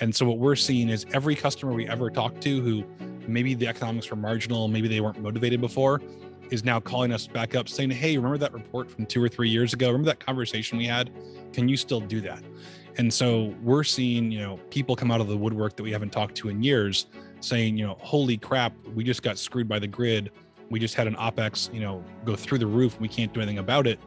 And so what we're seeing is every customer we ever talked to who maybe the economics were marginal, maybe they weren't motivated before, is now calling us back up saying, hey, remember that report from 2 or 3 years ago? Remember that conversation we had? Can you still do that? And so we're seeing, people come out of the woodwork that we haven't talked to in years saying, holy crap, we just got screwed by the grid. We just had an OpEx, go through the roof. We can't do anything about it.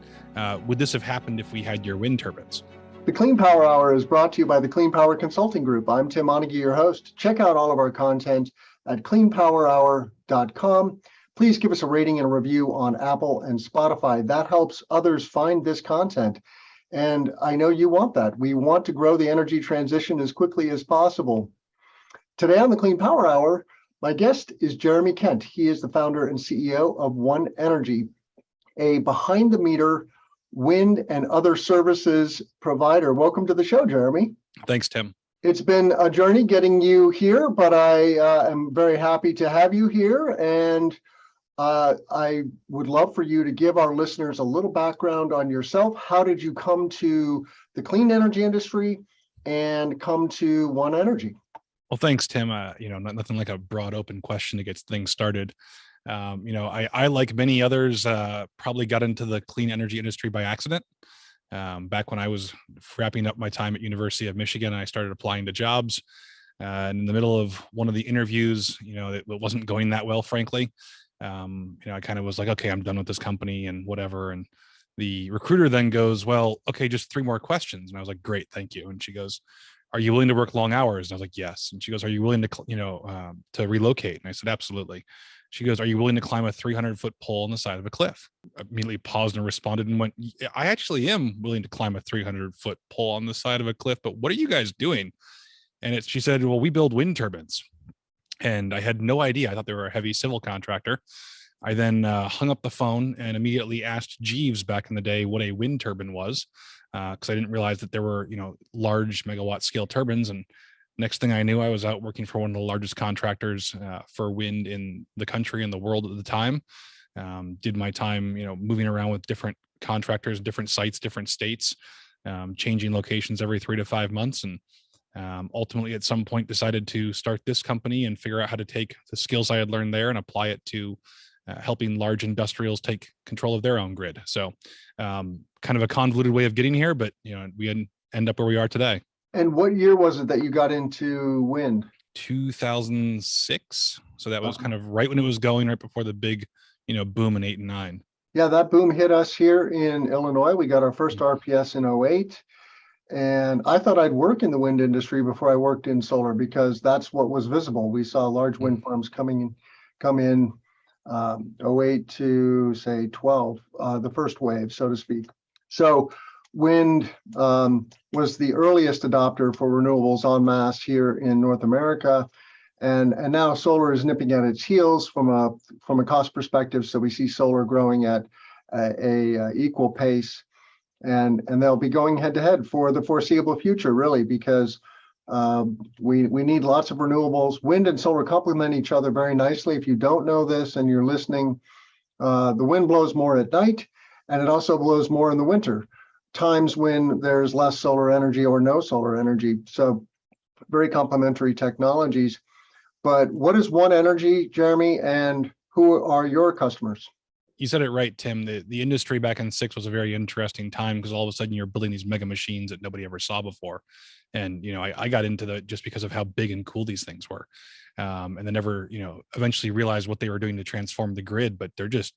Would this have happened if we had your wind turbines? The Clean Power Hour is brought to you by the Clean Power Consulting Group. I'm Tim Montague, your host. Check out all of our content at cleanpowerhour.com. Please give us a rating and a review on Apple and Spotify. That helps others find this content. And I know you want that. We want to grow the energy transition as quickly as possible. Today on the Clean Power Hour, my guest is Jereme Kent. He is the founder and CEO of One Energy, a behind-the-meter wind and other services provider. Welcome to the show, Jereme. Thanks, Tim. It's been a journey getting you here, but I am very happy to have you here. And I would love for you to give our listeners a little background on yourself. How did you come to the clean energy industry and come to One Energy? Well, thanks, Tim. Nothing like a broad open question to get things started. I, like many others, probably got into the clean energy industry by accident. Back when I was wrapping up my time at University of Michigan, I started applying to jobs. And in the middle of one of the interviews, it wasn't going that well, frankly. I kind of was like, okay, I'm done with this company and whatever. And the recruiter then goes, well, okay, just 3 more questions. And I was like, great, thank you. And she goes, are you willing to work long hours? And I was like, yes. And she goes, are you willing to, to relocate? And I said, absolutely. She goes, are you willing to climb a 300-foot pole on the side of a cliff? I immediately paused and responded and went, I actually am willing to climb a 300-foot pole on the side of a cliff, but what are you guys doing? And she said, well, we build wind turbines. And I had no idea. I thought they were a heavy civil contractor. I then hung up the phone and immediately asked Jeeves back in the day what a wind turbine was, because I didn't realize that there were, large megawatt scale turbines. And next thing I knew, I was out working for one of the largest contractors for wind in the country and the world at the time. Did my time, moving around with different contractors, different sites, different states, changing locations every 3 to 5 months. And ultimately, at some point, decided to start this company and figure out how to take the skills I had learned there and apply it to helping large industrials take control of their own grid. So kind of a convoluted way of getting here, but we end up where we are today. And what year was it that you got into wind? 2006. So that was kind of right when it was going, right before the big, boom in 8 and 9. Yeah, that boom hit us here in Illinois. We got our first RPS in 2008. And I thought I'd work in the wind industry before I worked in solar because that's what was visible. We saw large wind farms come in 2008 to say 12, the first wave, so to speak. So wind was the earliest adopter for renewables en masse here in North America. And now solar is nipping at its heels from a cost perspective. So we see solar growing at a equal pace. And they'll be going head to head for the foreseeable future, really, because we need lots of renewables. Wind and solar complement each other very nicely. If you don't know this and you're listening, the wind blows more at night, and it also blows more in the winter, times when there's less solar energy or no solar energy. So very complementary technologies. But what is One Energy, Jereme, and who are your customers? You said it right, Tim. The industry back in 6 was a very interesting time because all of a sudden you're building these mega machines that nobody ever saw before. And, I got into just because of how big and cool these things were. And then never, eventually realized what they were doing to transform the grid, but they're just,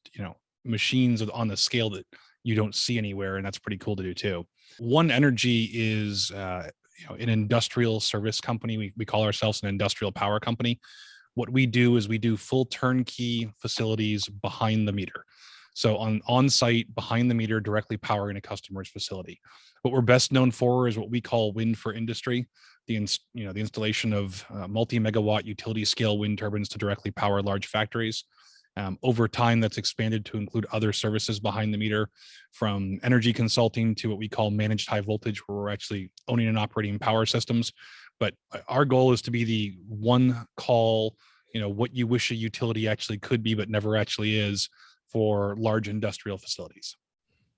machines on the scale that you don't see anywhere. And that's pretty cool to do too. One Energy is, an industrial service company. We call ourselves an industrial power company. What we do is we do full turnkey facilities behind the meter. So on site, behind the meter, directly powering a customer's facility. What we're best known for is what we call wind for industry, the installation of multi-megawatt utility scale wind turbines to directly power large factories. Over time, that's expanded to include other services behind the meter, from energy consulting to what we call managed high voltage, where we're actually owning and operating power systems. But our goal is to be the one call, what you wish a utility actually could be, but never actually is, for large industrial facilities.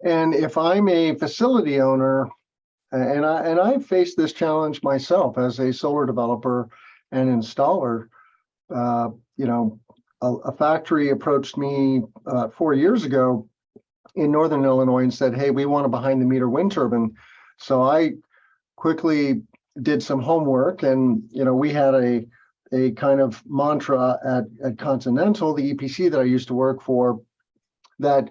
And if I'm a facility owner, And I faced this challenge myself as a solar developer and installer. You know, a factory approached me 4 years ago in Northern Illinois and said, "Hey, we want a behind the meter wind turbine." So I quickly did some homework, and we had a kind of mantra at Continental, the EPC that I used to work for, that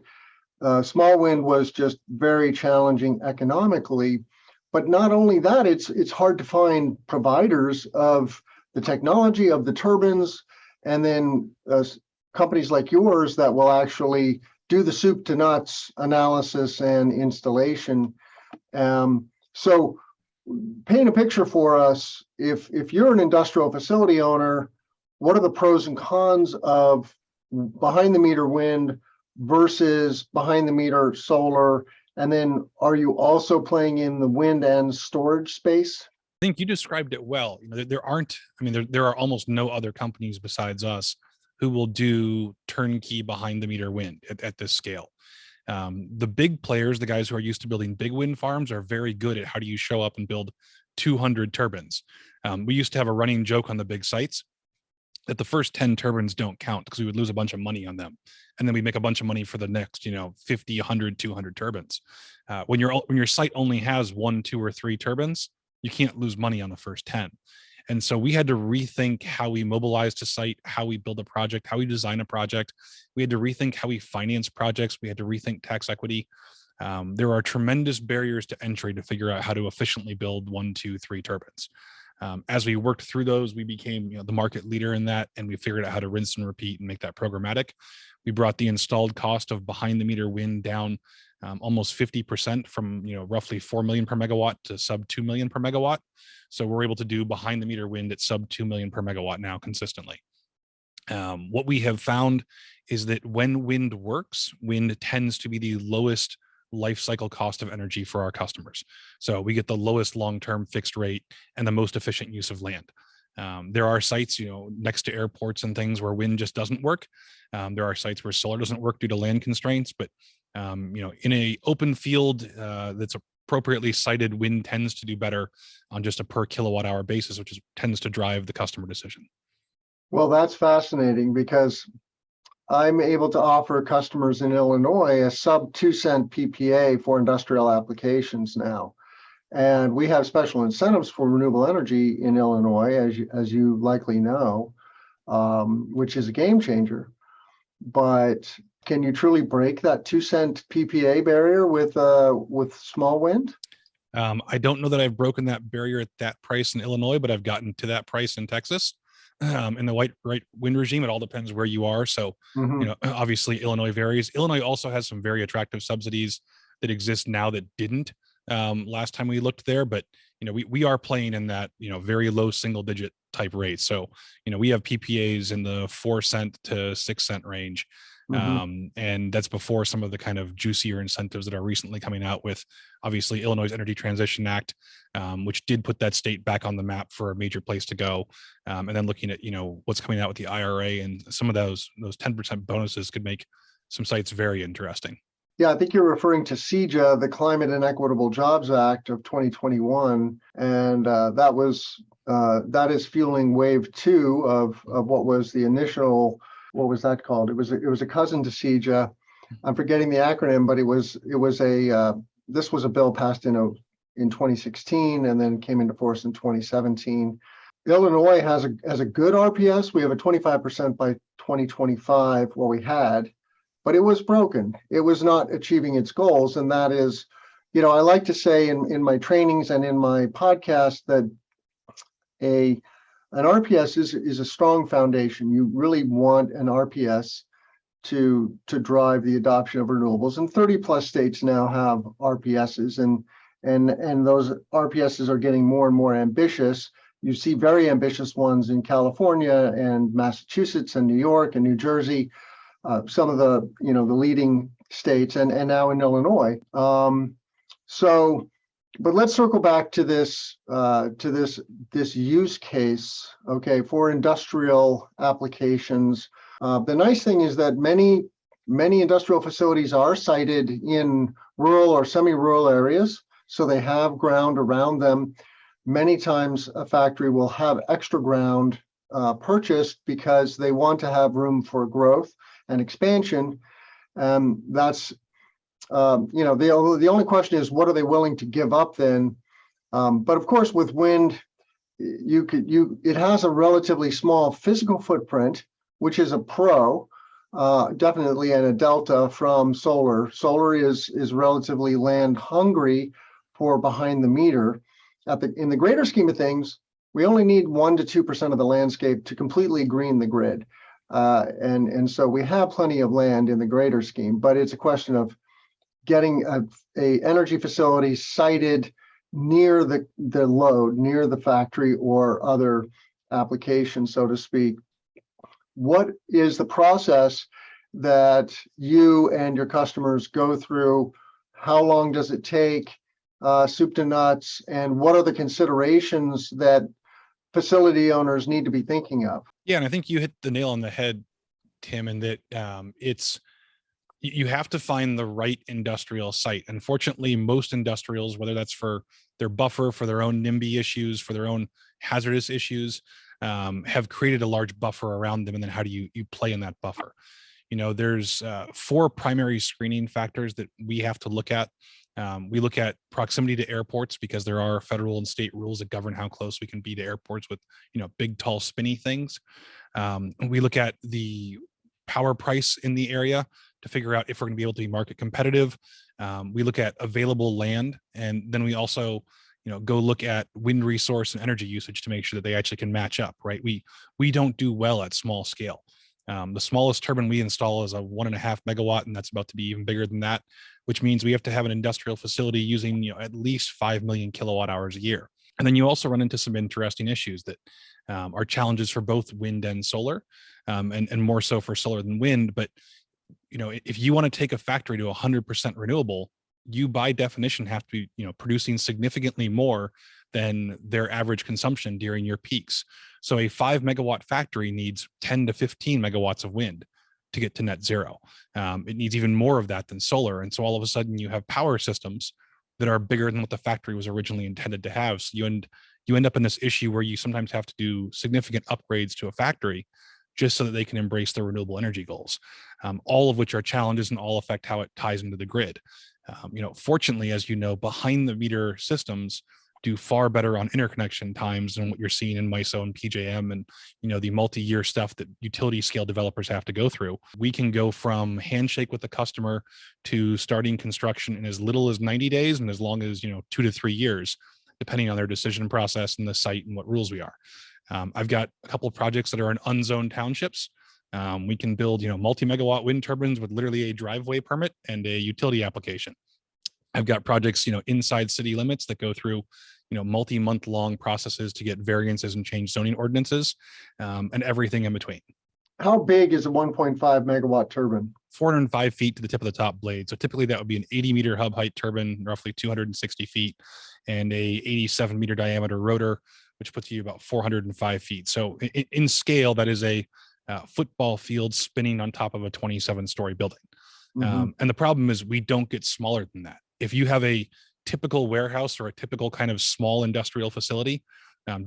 small wind was just very challenging economically. But not only that, it's hard to find providers of the technology, of the turbines, and then companies like yours that will actually do the soup to nuts analysis and installation. So paint a picture for us. If you're an industrial facility owner, what are the pros and cons of behind the meter wind versus behind the meter solar? And then are you also playing in the wind and storage space? I think you described it well. There are almost no other companies besides us who will do turnkey behind the meter wind at this scale. The big players, the guys who are used to building big wind farms, are very good at how do you show up and build 200 turbines. We used to have a running joke on the big sites that the first 10 turbines don't count because we would lose a bunch of money on them. And then we make a bunch of money for the next, 50, 100, 200 turbines. When your site only has 1, 2, or 3 turbines, you can't lose money on the first 10. And so we had to rethink how we mobilize to site, how we build a project, how we design a project. We had to rethink how we finance projects. We had to rethink tax equity. There are tremendous barriers to entry to figure out how to efficiently build 1, 2, 3 turbines. As we worked through those, we became the market leader in that, and we figured out how to rinse and repeat and make that programmatic. We brought the installed cost of behind the meter wind down almost 50% from roughly 4 million per megawatt to sub 2 million per megawatt. So we're able to do behind the meter wind at sub 2 million per megawatt now consistently. What we have found is that when wind works, wind tends to be the lowest life cycle cost of energy for our customers. So we get the lowest long-term fixed rate and the most efficient use of land. There are sites, next to airports and things where wind just doesn't work. There are sites where solar doesn't work due to land constraints, but in a open field that's appropriately sited, wind tends to do better on just a per kilowatt hour basis, which tends to drive the customer decision. Well, that's fascinating because I'm able to offer customers in Illinois a sub 2-cent PPA for industrial applications now. And we have special incentives for renewable energy in Illinois, as you likely know, which is a game changer. But can you truly break that 2-cent PPA barrier with small wind? I don't know that I've broken that barrier at that price in Illinois, but I've gotten to that price in Texas. In the right wind regime, it all depends where you are. So, obviously Illinois varies. Illinois also has some very attractive subsidies that exist now that didn't last time we looked there. But we are playing in that very low single digit type rate. So we have PPAs in the 4-cent to 6-cent range. And that's before some of the kind of juicier incentives that are recently coming out with, obviously, Illinois Energy Transition Act, which did put that state back on the map for a major place to go. And then looking at what's coming out with the IRA, and some of those 10% bonuses could make some sites very interesting. Yeah, I think you're referring to CEJA, the Climate and Equitable Jobs Act of 2021, and that is fueling wave 2 of what was the initial. What was that called? It was a cousin to CEJA. I'm forgetting the acronym, but this was a bill passed in 2016 and then came into force in 2017. Illinois has a good RPS. We have a 25% by 2025. Well, we had, but it was broken. It was not achieving its goals, and that is, I like to say in my trainings and in my podcast that an RPS is a strong foundation. You really want an RPS to drive the adoption of renewables. And 30 plus states now have RPSs, and those RPSs are getting more and more ambitious. You see very ambitious ones in California and Massachusetts and New York and New Jersey, some of the the leading states, and now in Illinois. But let's circle back to this use case, okay, for industrial applications. The nice thing is that many industrial facilities are sited in rural or semi-rural areas. so they have ground around them. Many times a factory will have extra ground purchased because they want to have room for growth and expansion. That's the only question is, what are they willing to give up then? But of course, with wind, it has a relatively small physical footprint, which is a pro, definitely, and a delta from solar. Solar is relatively land hungry for behind the meter. In the greater scheme of things, we only need 1 to 2% of the landscape to completely green the grid. And so we have plenty of land in the greater scheme, but it's a question of getting a energy facility sited near the load, near the factory or other application, so to speak. What is the process that you and your customers go through? How long does it take, soup to nuts, and what are the considerations that facility owners need to be thinking of? Yeah, and I think you hit the nail on the head, Tim, in that you have to find the right industrial site. Unfortunately, most industrials, whether that's for their buffer, for their own NIMBY issues, for their own hazardous issues, have created a large buffer around them. And then how do you play in that buffer? There's 4 primary screening factors that we have to look at. We look at proximity to airports, because there are federal and state rules that govern how close we can be to airports with, big, tall, spinny things. We look at the power price in the area to figure out if we're going to be able to be market competitive. We look at available land, and then we also, go look at wind resource and energy usage to make sure that they actually can match up, right? We don't do well at small scale. The smallest turbine we install is a 1.5 megawatt, and that's about to be even bigger than that, which means we have to have an industrial facility using, at least 5 million kilowatt hours a year. And then you also run into some interesting issues that are challenges for both wind and solar, and more so for solar than wind. But if you want to take a factory to 100% renewable, you by definition have to be, producing significantly more than their average consumption during your peaks. So a 5 megawatt factory needs 10 to 15 megawatts of wind to get to net zero. It needs even more of that than solar. And so all of a sudden you have power systems that are bigger than what the factory was originally intended to have. So you end up in this issue where you sometimes have to do significant upgrades to a factory just so that they can embrace their renewable energy goals, all of which are challenges and all affect how it ties into the grid. Fortunately, as you know, behind the meter systems do far better on interconnection times than what you're seeing in MISO and PJM and, the multi-year stuff that utility scale developers have to go through. We can go from handshake with the customer to starting construction in as little as 90 days and as long as, 2 to 3 years, depending on their decision process and the site and what rules we are. I've got a couple of projects that are in unzoned townships. We can build, multi-megawatt wind turbines with literally a driveway permit and a utility application. I've got projects, inside city limits that go through, multi-month long processes to get variances and change zoning ordinances, and everything in between. How big is a 1.5 megawatt turbine? 405 feet to the tip of the top blade. So typically that would be an 80-meter hub height turbine, roughly 260 feet, and a 87-meter diameter rotor, which puts you about 405 feet. So in scale, that is a football field spinning on top of a 27-story building. Mm-hmm. And the problem is we don't get smaller than that. If you have a typical warehouse or a typical kind of small industrial facility,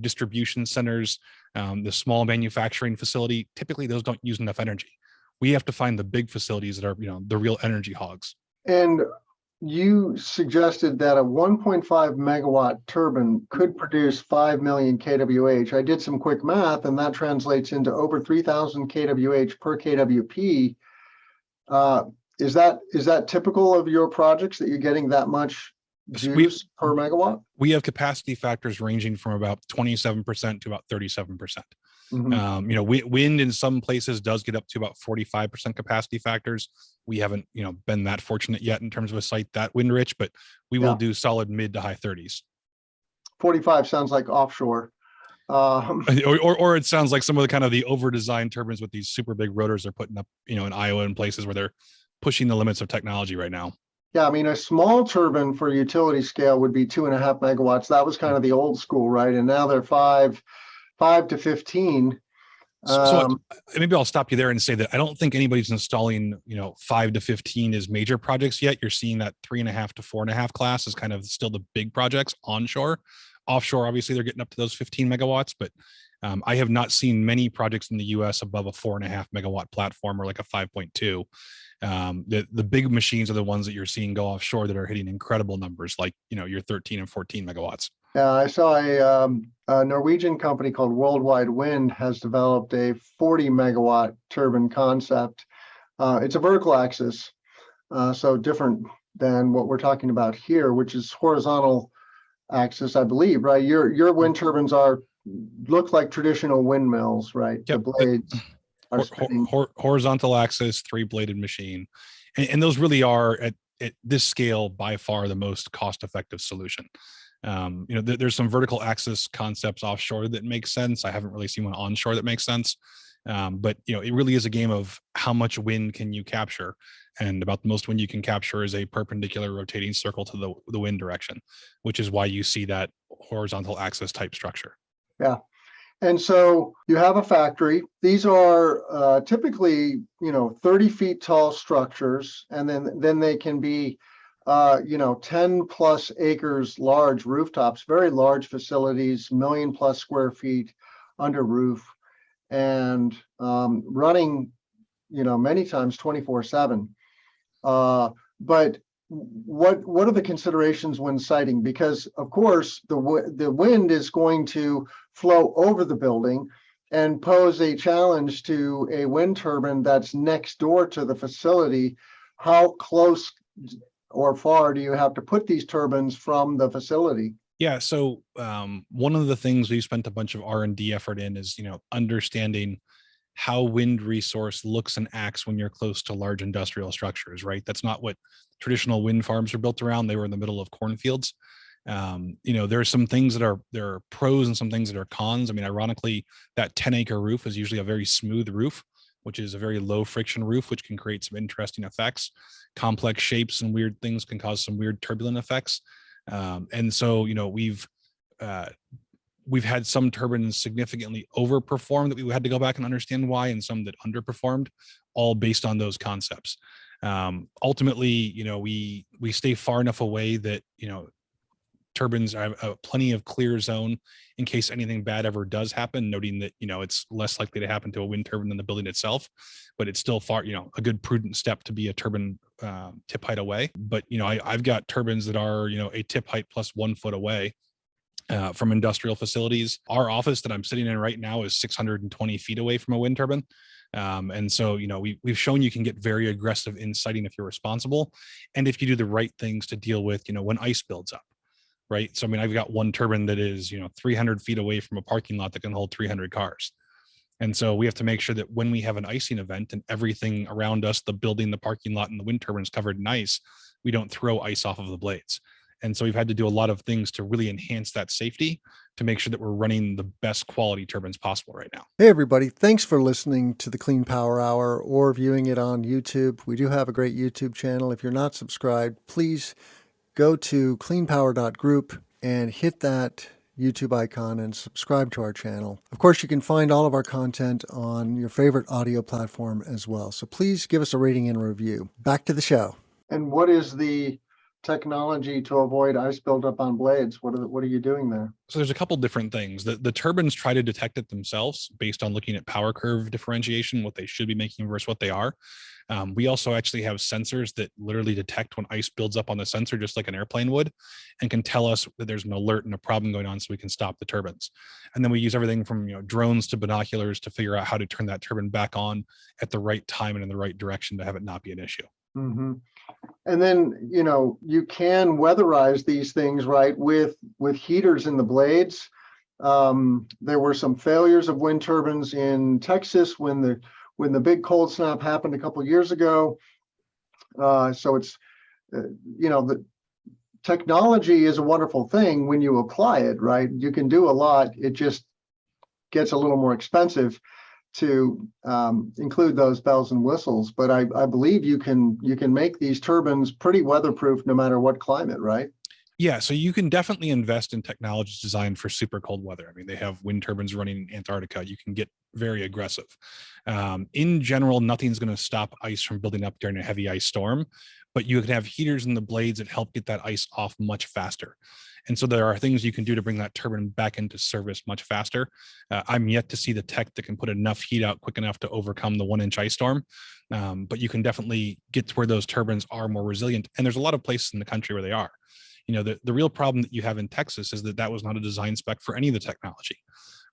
distribution centers, the small manufacturing facility, typically those don't use enough energy. We have to find the big facilities that are, the real energy hogs. And you suggested that a 1.5 megawatt turbine could produce 5 million kWh. I did some quick math, and that translates into over 3,000 kWh per kWp. Is that typical of your projects, that you're getting that much juice per megawatt? We have capacity factors ranging from about 27% to about 37%. Mm-hmm. Wind in some places does get up to about 45% capacity factors. We haven't, been that fortunate yet in terms of a site that wind rich, but we will do solid mid to high 30s. 45 sounds like offshore. Or it sounds like some of the kind of the over-designed turbines with these super big rotors they're putting up, in Iowa and places where they're pushing the limits of technology right now. Yeah, I mean, a small turbine for utility scale would be 2.5 megawatts. That was kind of the old school, right? And now they're 5 to 15. So Um, maybe I'll stop you there and say that I don't think anybody's installing, 5 to 15 as major projects yet. You're seeing that 3.5 to 4.5 class is kind of still the big projects onshore. Offshore, obviously, they're getting up to those 15 megawatts, but I have not seen many projects in the US above a 4.5 megawatt platform or like a 5.2. The big machines are the ones that you're seeing go offshore that are hitting incredible numbers, like your 13 and 14 megawatts. I saw a Norwegian company called Worldwide Wind has developed a 40 megawatt turbine concept. It's a vertical axis, so different than what we're talking about here, which is horizontal axis, I believe, right? Your wind turbines look like traditional windmills, right? The Yep. blades are spinning. Horizontal axis, 3-bladed machine. And those really are at this scale by far the most cost-effective solution. There's some vertical axis concepts offshore that make sense. I haven't really seen one onshore that makes sense. But it really is a game of how much wind can you capture, and about the most wind you can capture is a perpendicular rotating circle to the wind direction, which is why you see that horizontal axis type structure. Yeah. And so you have a factory. These are typically, 30 feet tall structures, and then they can be, 10 plus acres large rooftops, very large facilities, million plus square feet under roof, and running, many times 24/7. But what are the considerations when siting? Because of course the wind is going to flow over the building and pose a challenge to a wind turbine that's next door to the facility. How close or far do you have to put these turbines from the facility? Yeah. So one of the things we've spent a bunch of R&D effort in is, understanding how wind resource looks and acts when you're close to large industrial structures, right? That's not what traditional wind farms are built around. They were in the middle of cornfields. There are some things there are pros and some things that are cons. I mean, ironically, that 10-acre roof is usually a very smooth roof, which is a very low friction roof, which can create some interesting effects. Complex shapes and weird things can cause some weird turbulent effects. And so, we've had some turbines significantly overperform that we had to go back and understand why, and some that underperformed, all based on those concepts. Ultimately, we stay far enough away that, turbines have plenty of clear zone in case anything bad ever does happen, noting that, it's less likely to happen to a wind turbine than the building itself, but it's still far, a good prudent step to be a turbine tip height away. But, I've got turbines that are, a tip height plus 1 foot away from industrial facilities. Our office that I'm sitting in right now is 620 feet away from a wind turbine. And so, we've shown you can get very aggressive in siting if you're responsible, and if you do the right things to deal with, when ice builds up, right? So, I mean, I've got one turbine that is, 300 feet away from a parking lot that can hold 300 cars. And so we have to make sure that when we have an icing event and everything around us, the building, the parking lot, and the wind turbine is covered in ice, we don't throw ice off of the blades. And so we've had to do a lot of things to really enhance that safety to make sure that we're running the best quality turbines possible right now. Hey, everybody. Thanks for listening to the Clean Power Hour or viewing it on YouTube. We do have a great YouTube channel. If you're not subscribed, please go to cleanpower.group and hit that YouTube icon and subscribe to our channel. Of course, you can find all of our content on your favorite audio platform as well. So please give us a rating and a review. Back to the show. And what is the technology to avoid ice buildup on blades? What are you doing there? So there's a couple different things. The turbines try to detect it themselves based on looking at power curve differentiation, what they should be making versus what they are. We also actually have sensors that literally detect when ice builds up on the sensor, just like an airplane would, and can tell us that there's an alert and a problem going on so we can stop the turbines. And then we use everything from drones to binoculars to figure out how to turn that turbine back on at the right time and in the right direction to have it not be an issue. Mm-hmm. And then, you can weatherize these things, right, with heaters in the blades. There were some failures of wind turbines in Texas when the big cold snap happened a couple of years ago. So it's, the technology is a wonderful thing when you apply it, right? You can do a lot. It just gets a little more expensive to include those bells and whistles, but I believe you can make these turbines pretty weatherproof no matter what climate, right? Yeah, so you can definitely invest in technologies designed for super cold weather. I mean, they have wind turbines running in Antarctica. You can get very aggressive. In general, nothing's going to stop ice from building up during a heavy ice storm, but you can have heaters in the blades that help get that ice off much faster. And so there are things you can do to bring that turbine back into service much faster. I'm yet to see the tech that can put enough heat out quick enough to overcome the 1-inch ice storm. But you can definitely get to where those turbines are more resilient. And there's a lot of places in the country where they are. The real problem that you have in Texas is that was not a design spec for any of the technology,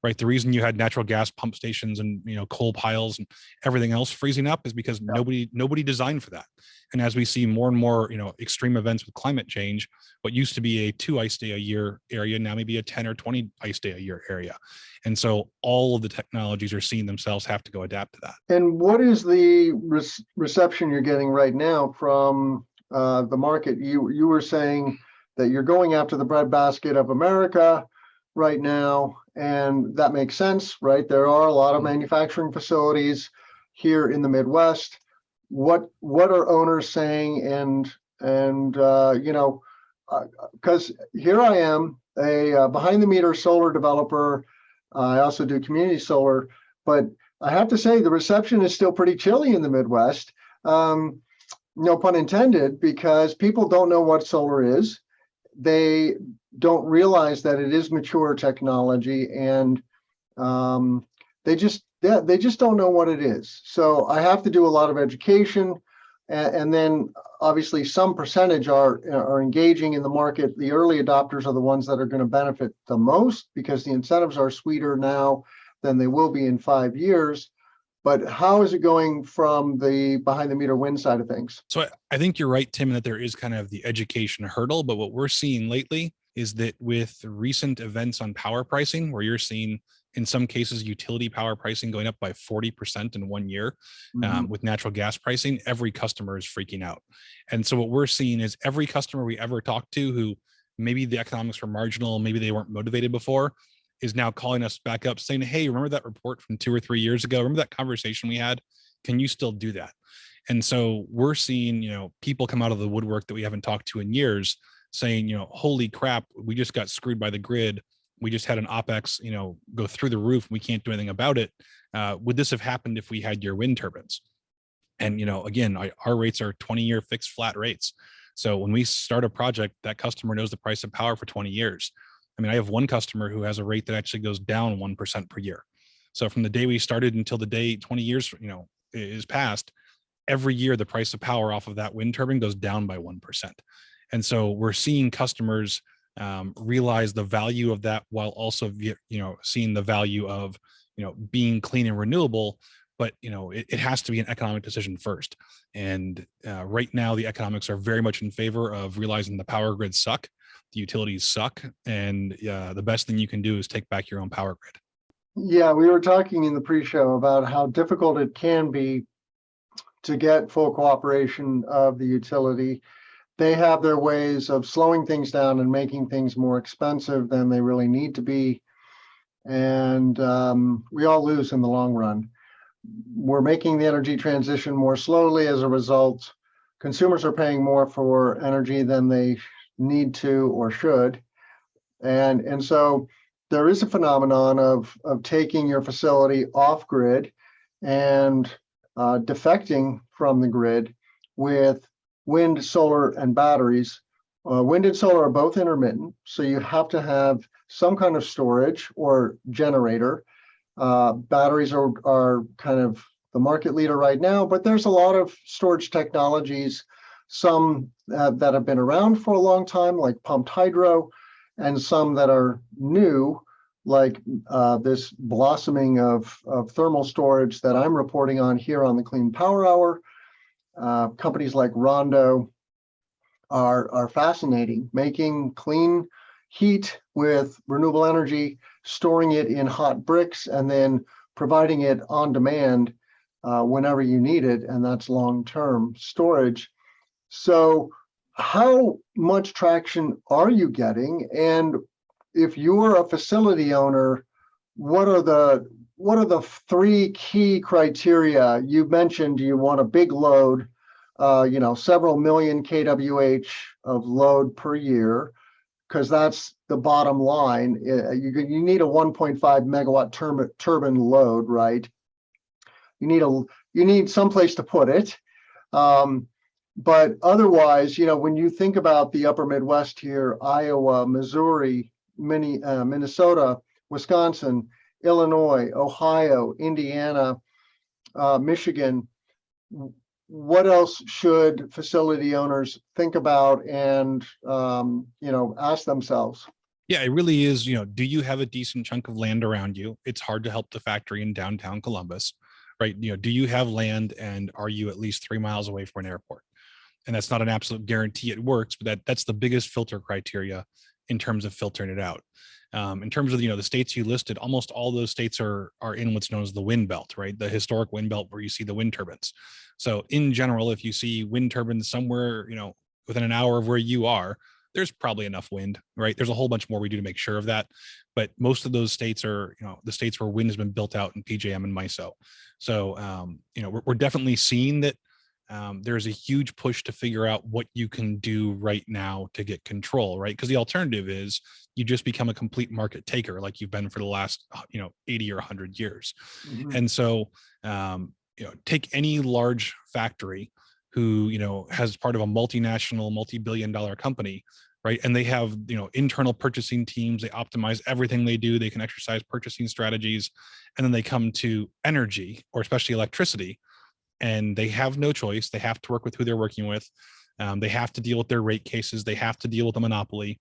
right? The reason you had natural gas pump stations and coal piles and everything else freezing up is because nobody designed for that. And as we see more and more extreme events with climate change, what used to be a 2 ice day a year area now maybe a 10 or 20 ice day a year area. And so all of the technologies are seeing themselves have to go adapt to that. And what is the reception you're getting right now from the market? You were saying that you're going after the breadbasket of America right now, and that makes sense, right? There are a lot of manufacturing facilities here in the Midwest. What are owners saying? Because here I am, a behind the meter solar developer. I also do community solar, but I have to say the reception is still pretty chilly in the Midwest. No pun intended, because people don't know what solar is. They don't realize that it is mature technology, and they just don't know what it is. So I have to do a lot of education, and then obviously some percentage are engaging in the market. The early adopters are the ones that are going to benefit the most because the incentives are sweeter now than they will be in 5 years. But how is it going from the behind the meter wind side of things? So I think you're right, Tim, that there is kind of the education hurdle. But what we're seeing lately is that with recent events on power pricing, where you're seeing in some cases utility power pricing going up by 40% in 1 year, with natural gas pricing, every customer is freaking out. And so what we're seeing is every customer we ever talked to who maybe the economics were marginal, maybe they weren't motivated before, is now calling us back up saying, hey, remember that report from 2 or 3 years ago? Remember that conversation we had? Can you still do that? And so we're seeing, people come out of the woodwork that we haven't talked to in years saying, holy crap, we just got screwed by the grid. We just had an OPEX, go through the roof. We can't do anything about it. Would this have happened if we had your wind turbines? And, again, our rates are 20-year fixed flat rates. So when we start a project, that customer knows the price of power for 20 years. I mean, I have one customer who has a rate that actually goes down 1% per year. So from the day we started until the day 20 years, is passed, every year the price of power off of that wind turbine goes down by 1%. And so we're seeing customers realize the value of that while also, seeing the value of, being clean and renewable. But, it has to be an economic decision first. And right now, the economics are very much in favor of realizing the power grids suck. The utilities suck, and the best thing you can do is take back your own power grid. Yeah, we were talking in the pre-show about how difficult it can be to get full cooperation of the utility. They have their ways of slowing things down and making things more expensive than they really need to be, and we all lose in the long run. We're making the energy transition more slowly as a result. Consumers are paying more for energy than they need to or should. And so there is a phenomenon of taking your facility off grid and defecting from the grid with wind, solar, and batteries. Wind and solar are both intermittent, so you have to have some kind of storage or generator. Batteries are kind of the market leader right now, but there's a lot of storage technologies, some that have been around for a long time, like pumped hydro, and some that are new, like this blossoming of thermal storage that I'm reporting on here on the Clean Power Hour. Companies like Rondo are fascinating, making clean heat with renewable energy, storing it in hot bricks, and then providing it on demand whenever you need it, and that's long-term storage. So how much traction are you getting? And if you're a facility owner, what are the 3 key criteria? You mentioned you want a big load, several million kWh of load per year. because that's the bottom line. You need a 1.5 megawatt turbine load, right? You need someplace to put it. But otherwise, when you think about the upper Midwest here, Iowa, Missouri, Minnesota, Wisconsin, Illinois, Ohio, Indiana, Michigan, what else should facility owners think about and, ask themselves? Yeah, it really is. Do you have a decent chunk of land around you? It's hard to help the factory in downtown Columbus, right? Do you have land, and are you at least 3 miles away from an airport? And that's not an absolute guarantee it works, but that's the biggest filter criteria in terms of filtering it out. In terms of the states you listed, almost all those states are in what's known as the wind belt, right? The historic wind belt where you see the wind turbines. So in general, if you see wind turbines somewhere, within an hour of where you are, there's probably enough wind, right? There's a whole bunch more we do to make sure of that. But most of those states are, the states where wind has been built out in PJM and MISO. So, we're definitely seeing that there's a huge push to figure out what you can do right now to get control, right? Because the alternative is you just become a complete market taker like you've been for the last, 80 or 100 years. Mhm. And so, take any large factory who, has part of a multinational, multi-billion-dollar company, right? And they have, internal purchasing teams. They optimize everything they do. They can exercise purchasing strategies. And then they come to energy, or especially electricity, and they have no choice. They have to work with who they're working with. They have to deal with their rate cases. They have to deal with the monopoly.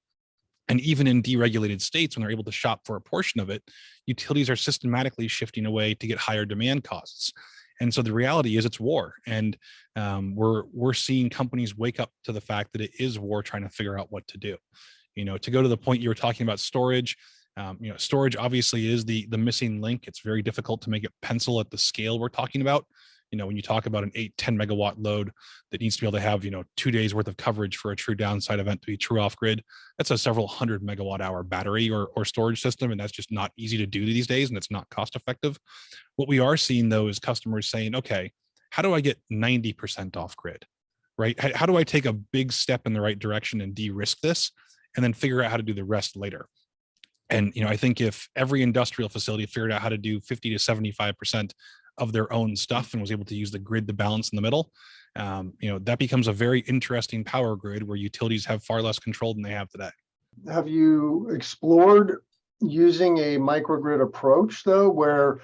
And even in deregulated states, when they're able to shop for a portion of it, utilities are systematically shifting away to get higher demand costs. And so the reality is it's war. And we're seeing companies wake up to the fact that it is war, trying to figure out what to do. To go to the point you were talking about storage, storage obviously is the missing link. It's very difficult to make it pencil at the scale we're talking about. When you talk about an 8-10 megawatt load that needs to be able to have 2 days worth of coverage for a true downside event to be true off grid, that's a several hundred megawatt hour battery or storage system, and that's just not easy to do these days, and it's not cost effective. What we are seeing though is customers saying, okay, how do I get 90% off grid, right? How do I take a big step in the right direction and de-risk this, and then figure out how to do the rest later? And I think if every industrial facility figured out how to do 50 to 75% of their own stuff and was able to use the grid to balance in the middle, that becomes a very interesting power grid where utilities have far less control than they have today. Have you explored using a microgrid approach though, where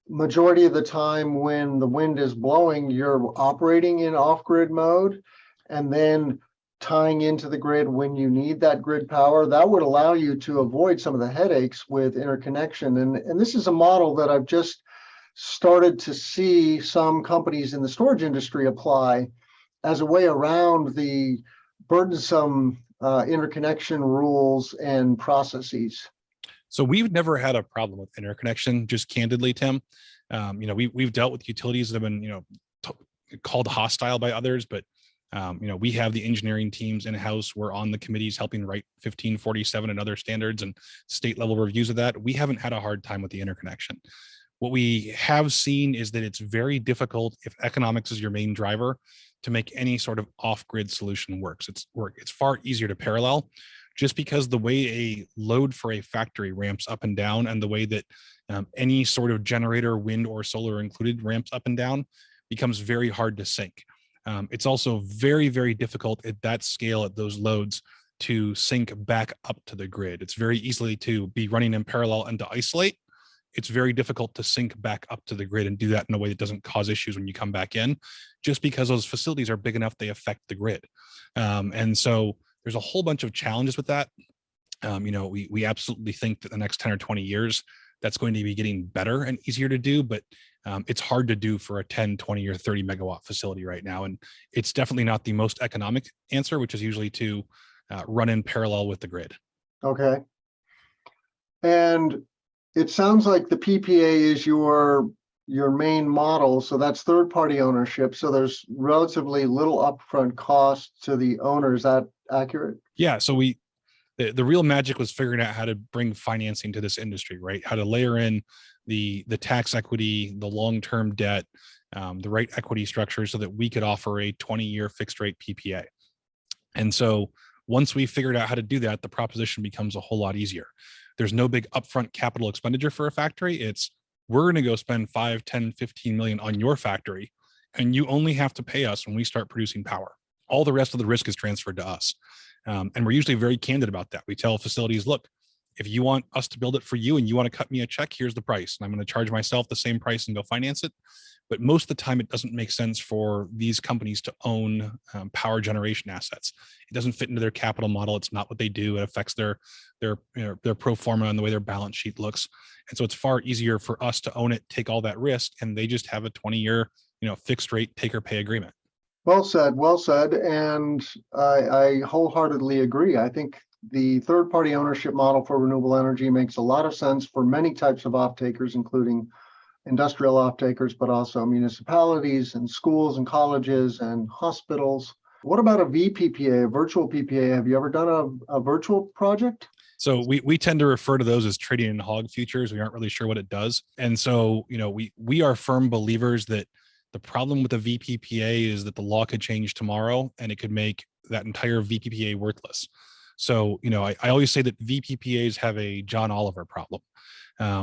majority of the time when the wind is blowing, you're operating in off-grid mode and then tying into the grid when you need that grid power? That would allow you to avoid some of the headaches with interconnection. And this is a model that I've just started to see some companies in the storage industry apply as a way around the burdensome interconnection rules and processes. So we've never had a problem with interconnection, just candidly, Tim. We've dealt with utilities that have been, called hostile by others, but we have the engineering teams in-house. We're on the committees helping write 1547 and other standards and state level reviews of that. We haven't had a hard time with the interconnection. What we have seen is that it's very difficult, if economics is your main driver, to make any sort of off-grid solution work. It's far easier to parallel, just because the way a load for a factory ramps up and down, and the way that any sort of generator, wind or solar included, ramps up and down, becomes very hard to sync. It's also very, very difficult at that scale, at those loads, to sync back up to the grid. It's very easily to be running in parallel and to isolate. It's very difficult to sync back up to the grid and do that in a way that doesn't cause issues when you come back in, just because those facilities are big enough, they affect the grid. And so there's a whole bunch of challenges with that. We absolutely think that the next 10 or 20 years, that's going to be getting better and easier to do, but it's hard to do for a 10, 20 or 30 megawatt facility right now. And it's definitely not the most economic answer, which is usually to run in parallel with the grid. Okay. And it sounds like the PPA is your main model. So that's third-party ownership. So there's relatively little upfront cost to the owner. Is that accurate? Yeah. So the real magic was figuring out how to bring financing to this industry, right? How to layer in the tax equity, the long-term debt, the right equity structure, so that we could offer a 20-year fixed rate PPA. And so Once we figured out how to do that, the proposition becomes a whole lot easier. There's no big upfront capital expenditure for a factory. It's, we're going to go spend 5, 10, 15 million on your factory, and you only have to pay us when we start producing power. All the rest of the risk is transferred to us. And we're usually very candid about that. We tell facilities, look, if you want us to build it for you and you want to cut me a check, here's the price. And I'm going to charge myself the same price and go finance it. But most of the time, it doesn't make sense for these companies to own power generation assets. It doesn't fit into their capital model. It's not what they do. It affects their pro forma and the way their balance sheet looks. And so it's far easier for us to own it, take all that risk, and they just have a 20-year, fixed rate take or pay agreement. Well said, well said. And I wholeheartedly agree. I think the third-party ownership model for renewable energy makes a lot of sense for many types of off-takers, including industrial off-takers, but also municipalities and schools and colleges and hospitals. What about a VPPA, a virtual PPA? Have you ever done a virtual project? So we tend to refer to those as trading in hog futures. We aren't really sure what it does. And so, we are firm believers that the problem with the VPPA is that the law could change tomorrow and it could make that entire VPPA worthless. So, I always say that VPPAs have a John Oliver problem.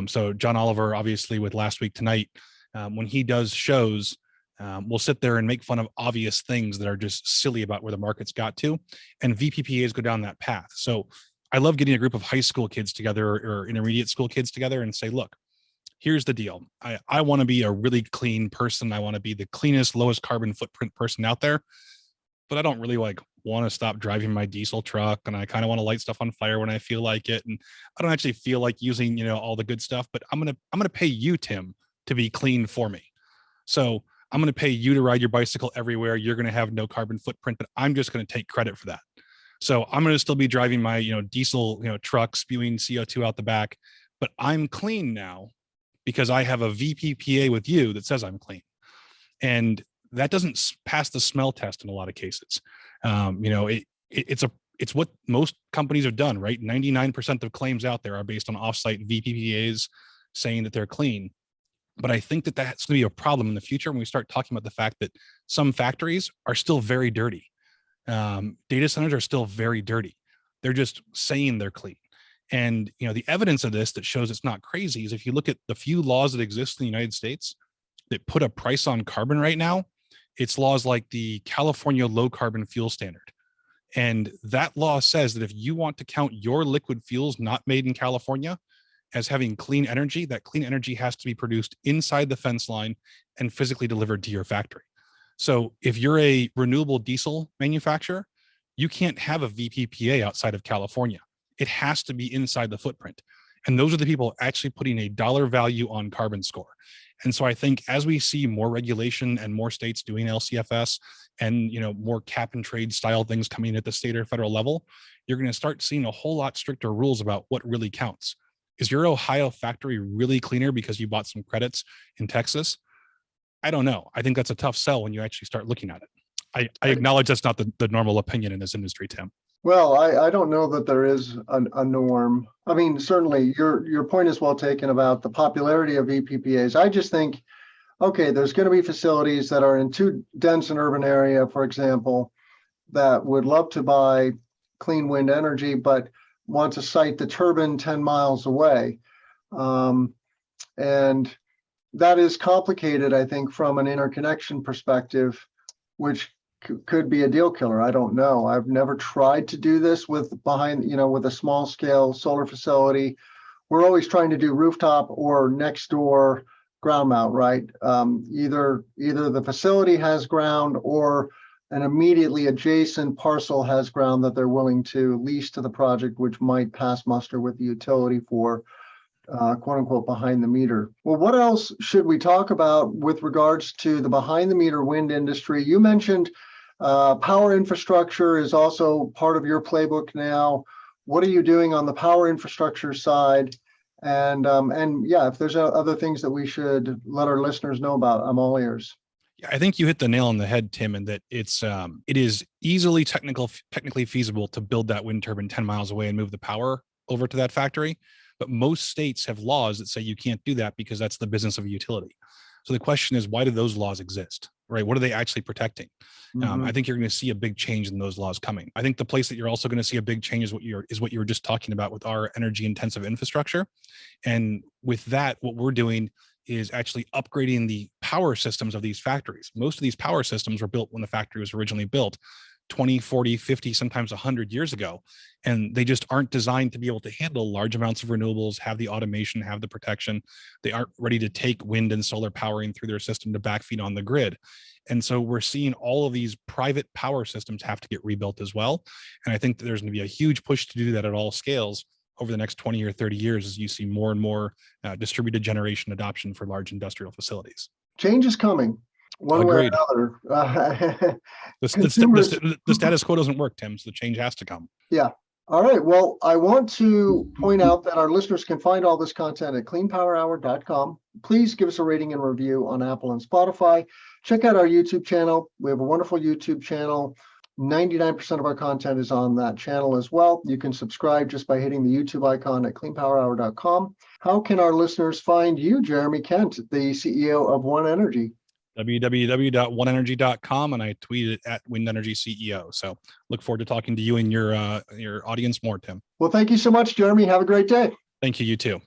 So John Oliver, obviously with Last Week Tonight, when he does shows, we'll sit there and make fun of obvious things that are just silly about where the market's got to. And VPPAs go down that path. So I love getting a group of high school kids together or intermediate school kids together and say, look, here's the deal. I want to be a really clean person. I want to be the cleanest, lowest carbon footprint person out there. But I don't really want to stop driving my diesel truck, and I kind of want to light stuff on fire when I feel like it. And I don't actually feel like using, all the good stuff, but I'm going to pay you, Tim, to be clean for me. So I'm going to pay you to ride your bicycle everywhere. You're going to have no carbon footprint, but I'm just going to take credit for that. So I'm going to still be driving my, diesel, truck spewing CO2 out the back, but I'm clean now because I have a VPPA with you that says I'm clean. And that doesn't pass the smell test in a lot of cases. It's what most companies have done, right? 99% of claims out there are based on offsite VPPAs saying that they're clean. But I think that that's going to be a problem in the future when we start talking about the fact that some factories are still very dirty. Data centers are still very dirty. They're just saying they're clean. And, the evidence of this that shows it's not crazy is if you look at the few laws that exist in the United States that put a price on carbon right now, it's laws like the California Low Carbon Fuel Standard. And that law says that if you want to count your liquid fuels not made in California as having clean energy, that clean energy has to be produced inside the fence line and physically delivered to your factory. So if you're a renewable diesel manufacturer, you can't have a VPPA outside of California. It has to be inside the footprint. And those are the people actually putting a dollar value on carbon score. And so I think as we see more regulation and more states doing LCFS and, more cap and trade style things coming at the state or federal level, you're going to start seeing a whole lot stricter rules about what really counts. Is your Ohio factory really cleaner because you bought some credits in Texas? I don't know. I think that's a tough sell when you actually start looking at it. I acknowledge that's not the normal opinion in this industry, Tim. Well, I don't know that there is a norm. I mean, certainly your point is well taken about the popularity of VPPAs. I just think, okay, there's going to be facilities that are in too dense an urban area, for example, that would love to buy clean wind energy, but want to site the turbine 10 miles away. And that is complicated, I think, from an interconnection perspective, which could be a deal killer. I don't know. I've never tried to do this with a small scale solar facility. We're always trying to do rooftop or next door ground mount, right? Either the facility has ground or an immediately adjacent parcel has ground that they're willing to lease to the project, which might pass muster with the utility for quote unquote behind the meter. Well, what else should we talk about with regards to the behind the meter wind industry? You mentioned power infrastructure is also part of your playbook now. What are you doing on the power infrastructure side? And yeah, if there's other things that we should let our listeners know about, I'm all ears. Yeah, I think you hit the nail on the head, Tim, and that it is easily technically feasible to build that wind turbine 10 miles away and move the power over to that factory. But most states have laws that say you can't do that because that's the business of a utility. So the question is, why do those laws exist, right? What are they actually protecting? I think you're going to see a big change in those laws coming. I think the place that you're also going to see a big change is what you were just talking about with our energy intensive infrastructure. And with that, what we're doing is actually upgrading the power systems of these factories. Most of these power systems were built when the factory was originally built 20, 40, 50, sometimes 100 years ago. And they just aren't designed to be able to handle large amounts of renewables, have the automation, have the protection. They aren't ready to take wind and solar powering through their system to backfeed on the grid. And so we're seeing all of these private power systems have to get rebuilt as well. And I think that there's going to be a huge push to do that at all scales over the next 20 or 30 years as you see more and more distributed generation adoption for large industrial facilities. Change is coming. One Agreed. way or another. The status quo doesn't work, Tim, so the change has to come. Yeah. All right. Well, I want to point out that our listeners can find all this content at cleanpowerhour.com. Please give us a rating and review on Apple and Spotify. Check out our YouTube channel. We have a wonderful YouTube channel. 99% of our content is on that channel as well. You can subscribe just by hitting the YouTube icon at cleanpowerhour.com. How can our listeners find you, Jereme Kent, the CEO of One Energy? www.oneenergy.com, and I tweet it at Wind Energy CEO. So look forward to talking to you and your audience more, Tim. Well, thank you so much, Jereme. Have a great day. Thank you. You too.